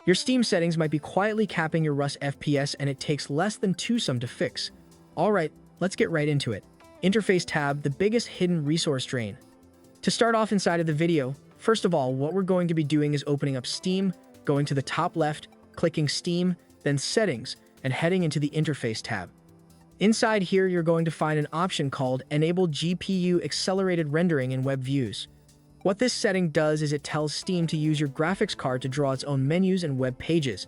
Your Steam settings might be quietly capping your Rust FPS, and it takes less than 2 some to fix. Alright, let's get right into it. Interface tab, the biggest hidden resource drain. To start off inside of the video, first of all, what we're going to be doing is opening up Steam, going to the top left, clicking Steam, then Settings, and heading into the Interface tab. Inside here, you're going to find an option called Enable GPU Accelerated Rendering in Web Views. What this setting does is it tells Steam to use your graphics card to draw its own menus and web pages,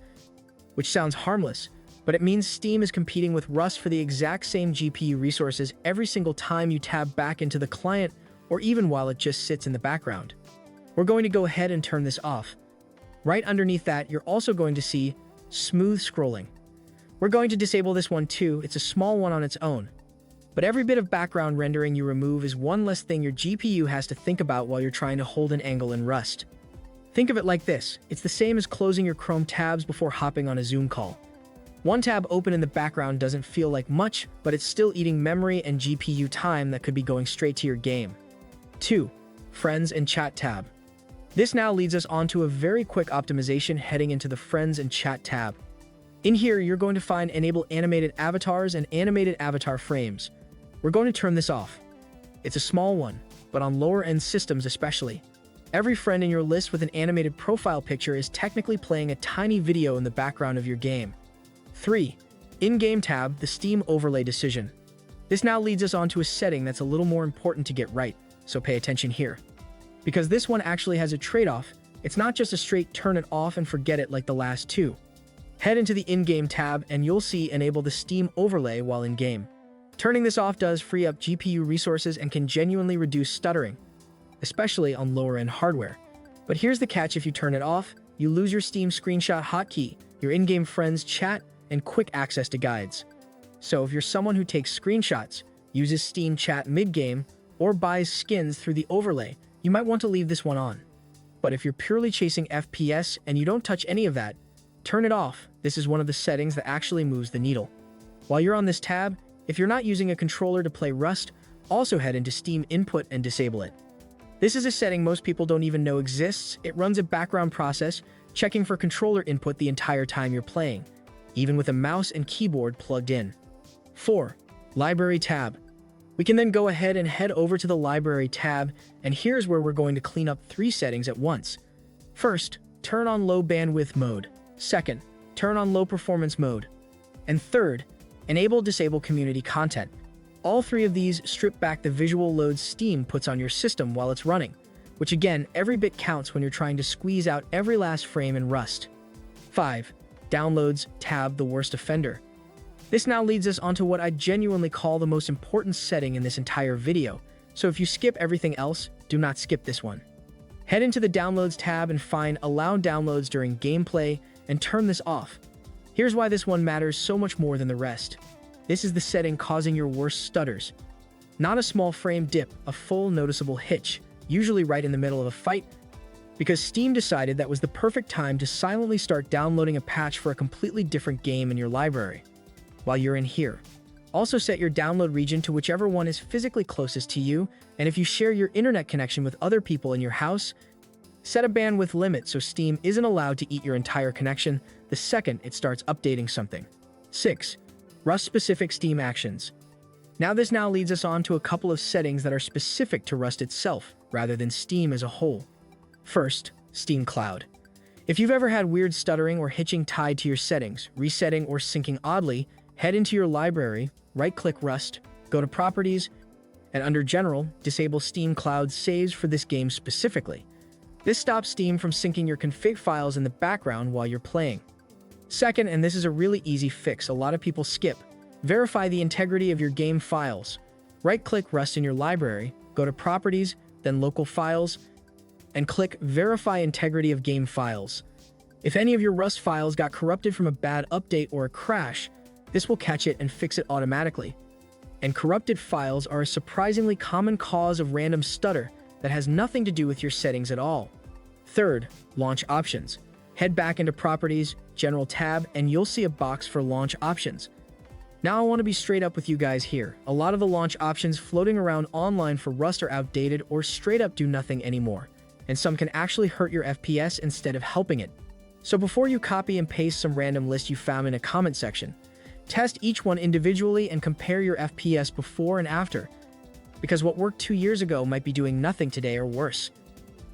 which sounds harmless, but it means Steam is competing with Rust for the exact same GPU resources every single time you tab back into the client or even while it just sits in the background. We're going to go ahead and turn this off. Right underneath that, you're also going to see smooth scrolling. We're going to disable this one too. It's a small one on its own. But every bit of background rendering you remove is one less thing your GPU has to think about while you're trying to hold an angle in Rust. Think of it like this. It's the same as closing your Chrome tabs before hopping on a Zoom call. One tab open in the background doesn't feel like much, but it's still eating memory and GPU time that could be going straight to your game. 2. Friends and Chat tab. This now leads us onto a very quick optimization heading into the Friends and Chat tab. In here, you're going to find Enable Animated Avatars and Animated Avatar Frames. We're going to turn this off. It's a small one, but on lower-end systems especially. Every friend in your list with an animated profile picture is technically playing a tiny video in the background of your game. 3. In-Game tab, the Steam Overlay decision. This now leads us onto a setting that's a little more important to get right, so pay attention here. Because this one actually has a trade-off, it's not just a straight turn it off and forget it like the last two. Head into the In-Game tab and you'll see Enable the Steam Overlay while in-game. Turning this off does free up GPU resources and can genuinely reduce stuttering, especially on lower-end hardware. But here's the catch: if you turn it off, you lose your Steam screenshot hotkey, your in-game friends chat, and quick access to guides. So if you're someone who takes screenshots, uses Steam chat mid-game, or buys skins through the overlay, you might want to leave this one on. But if you're purely chasing FPS and you don't touch any of that, turn it off. This is one of the settings that actually moves the needle. While you're on this tab, if you're not using a controller to play Rust, also head into Steam Input and disable it. This is a setting most people don't even know exists. It runs a background process, checking for controller input the entire time you're playing, even with a mouse and keyboard plugged in. 4. Library tab. We can then go ahead and head over to the Library tab, and here's where we're going to clean up 3 settings at once. First, turn on low bandwidth mode. Second, turn on low performance mode. And third, disable community content. All 3 of these strip back the visual loads Steam puts on your system while it's running, which again, every bit counts when you're trying to squeeze out every last frame in Rust. 5. Downloads tab, the worst offender. This now leads us onto what I genuinely call the most important setting in this entire video, so if you skip everything else, do not skip this one. Head into the Downloads tab and find Allow Downloads during gameplay and turn this off. Here's why this one matters so much more than the rest. This is the setting causing your worst stutters. Not a small frame dip, a full noticeable hitch, usually right in the middle of a fight, because Steam decided that was the perfect time to silently start downloading a patch for a completely different game in your library. While you're in here, also set your download region to whichever one is physically closest to you, and if you share your internet connection with other people in your house, set a bandwidth limit so Steam isn't allowed to eat your entire connection the second it starts updating something. 6. Rust-specific Steam actions. Now this leads us on to a couple of settings that are specific to Rust itself, rather than Steam as a whole. First, Steam Cloud. If you've ever had weird stuttering or hitching tied to your settings, resetting or syncing oddly, head into your library, right-click Rust, go to Properties, and under General, disable Steam Cloud saves for this game specifically. This stops Steam from syncing your config files in the background while you're playing. Second, and this is a really easy fix a lot of people skip, verify the integrity of your game files. Right-click Rust in your library, go to Properties, then Local Files, and click Verify Integrity of Game Files. If any of your Rust files got corrupted from a bad update or a crash, this will catch it and fix it automatically. And corrupted files are a surprisingly common cause of random stutter that has nothing to do with your settings at all. Third, Launch Options. Head back into Properties, General tab, and you'll see a box for launch options. Now I want to be straight up with you guys here. A lot of the launch options floating around online for Rust are outdated or straight up do nothing anymore, and some can actually hurt your FPS instead of helping it. So before you copy and paste some random list you found in a comment section, test each one individually and compare your FPS before and after, because what worked 2 years ago might be doing nothing today or worse.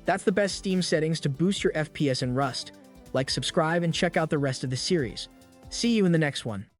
That's the best Steam settings to boost your FPS in Rust. Like, subscribe, and check out the rest of the series. See you in the next one.